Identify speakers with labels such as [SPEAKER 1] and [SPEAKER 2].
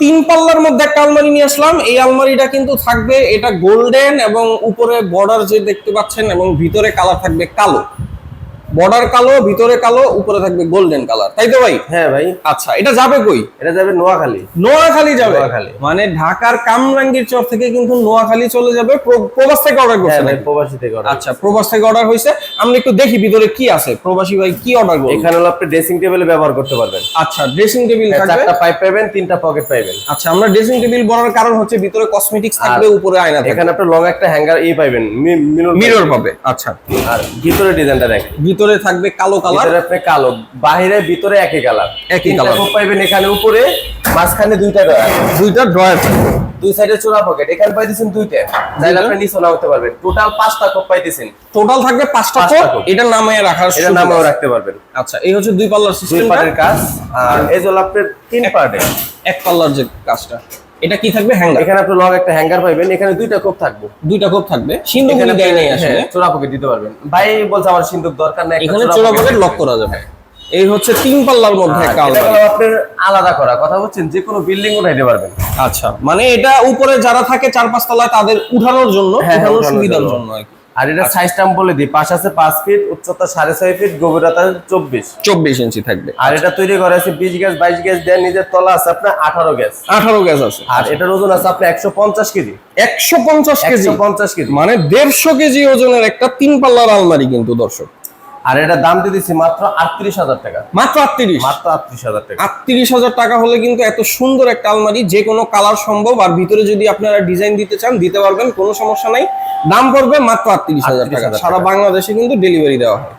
[SPEAKER 1] তিন পাল্লার মধ্যে একটা আলমারি নিয়ে আসলাম। এই আলমারিটা কিন্তু থাকবে এটা গোল্ডেন এবং উপরে বর্ডার যে দেখতে পাচ্ছেন এবং ভিতরে কালার থাকবে কালো, বর্ডার কালো, ভিতরে কালো, উপরে থাকবে গোল্ডেন কালার, তাই তো ভাই?
[SPEAKER 2] হ্যাঁ ভাই।
[SPEAKER 1] আচ্ছা, এটা যাবে কই?
[SPEAKER 2] এটা যাবে নোয়াখালী।
[SPEAKER 1] নোয়াখালী যাবে?
[SPEAKER 2] নোয়াখালী।
[SPEAKER 1] মানে ঢাকার কামরাঙ্গীর চর থেকে কিন্তু নোয়াখালী চলে যাবে। প্রবাস থেকে অর্ডার করছেন?
[SPEAKER 2] হ্যাঁ, প্রবাসী থেকে অর্ডার।
[SPEAKER 1] আচ্ছা, প্রবাস থেকে অর্ডার হয়েছে। আমরা একটু দেখি ভিতরে কি আছে। প্রবাসী ভাই কি অর্ডার করবেন?
[SPEAKER 2] এখানে হলো আপনি ড্রেসিং টেবিলে ব্যবহার করতে পারবেন।
[SPEAKER 1] আচ্ছা, ড্রেসিং টেবিল থাকবে,
[SPEAKER 2] চারটা পাইপ পাবেন, তিনটা পকেট পাবেন।
[SPEAKER 1] আচ্ছা, আমরা ড্রেসিং টেবিল বলার কারণ হচ্ছে ভিতরে কসমেটিক্স থাকবে, উপরে আয়না থাকবে।
[SPEAKER 2] এখানে আপনি লং একটা হ্যাঙ্গার পাবেন,
[SPEAKER 1] মিরর পাবে। আচ্ছা,
[SPEAKER 2] আর ভিতরে ডিজাইনটা দেখেন,
[SPEAKER 1] ভিতরে থাকবে কালো কালার,
[SPEAKER 2] ভিতরে আপনি কালো, বাইরে ভিতরে একই কালার,
[SPEAKER 1] একই কালার
[SPEAKER 2] পাইবেন। এখানে উপরে মাঝখানে দুইটা
[SPEAKER 1] ড্রয়ার থাকবে,
[SPEAKER 2] দুই সাইডে চোরা পকেট। এখানে পাইতেছেন দুইটা, চাইলে আপনি নিচে নামাতে পারবেন। টোটাল 5টা কোপ পাইতেছেন।
[SPEAKER 1] টোটাল থাকবে 5টা কোপ। এটা নামায়ে রাখার,
[SPEAKER 2] এটা নামাও রাখতে পারবেন।
[SPEAKER 1] আচ্ছা, এই হচ্ছে দুই পাল্লার সিস্টেম,
[SPEAKER 2] দুই পার্টের কাজ। আর এই যে আপনার তিন পার্টে
[SPEAKER 1] এক পাল্লার যে কাজটা, এটা কি থাকবে? হ্যাঙ্গার।
[SPEAKER 2] এখানে আপনি লং একটা হ্যাঙ্গার পাইবেন। এখানে দুইটা কোপ থাকবে,
[SPEAKER 1] দুইটা কোপ থাকবে। সিন্ধুক দেয় নাই আসলে,
[SPEAKER 2] চোরা পকেট দিতে পারবেন। ভাই বলছে আমার সিন্ধুক দরকার নাই,
[SPEAKER 1] এখানে চোরা পকেট লক করা যাবে। এই হচ্ছে তিন পাল্লার মধ্যে একটা আলমারি।
[SPEAKER 2] আপনার আলাদা করা কথা বলছেন, যে কোনো বিল্ডিং উঠাইতে পারবেন।
[SPEAKER 1] আচ্ছা, মানে এটা উপরে যারা থাকে 4-5 তলায় তাদের উঠানোর জন্য, উঠানোর সুবিধার জন্য আর কি।
[SPEAKER 2] আর এটা সাইজটা আমি বলে দিই, পাশ আছে 5 ফিট, উচ্চতা 6.5 ফিট, গভীরতা 24
[SPEAKER 1] ইঞ্চি থাকবে।
[SPEAKER 2] আর এটা তৈরি করা আছে 20 গ্যাস 22 গ্যাস দেন। নিজের তলা আছে আপনার 18 গ্যাস।
[SPEAKER 1] 18 গ্যাস আছে।
[SPEAKER 2] আর এটার ওজন আছে আপনার 150 কেজি।
[SPEAKER 1] 150 কেজি?
[SPEAKER 2] 150 কেজি,
[SPEAKER 1] মানে 150 কেজি ওজনের একটা তিন পাল্লার আলমারি কিন্তু দর্শক।
[SPEAKER 2] আর এটা দাম দিয়ে দিচ্ছি মাত্র 38,000 টাকা।
[SPEAKER 1] মাত্র 38?
[SPEAKER 2] মাত্র 38,000 টাকা।
[SPEAKER 1] 38,000 টাকা হলে কিন্তু এত সুন্দর একটা আলমারি, যে কোনো কালার সম্ভব। আর ভিতরে যদি আপনারা ডিজাইন দিতে চান দিতে পারবেন, কোনো সমস্যা নাই। দাম পড়বে মাত্র 38,000 টাকা। সারা বাংলাদেশে কিন্তু ডেলিভারি দেওয়া হয়।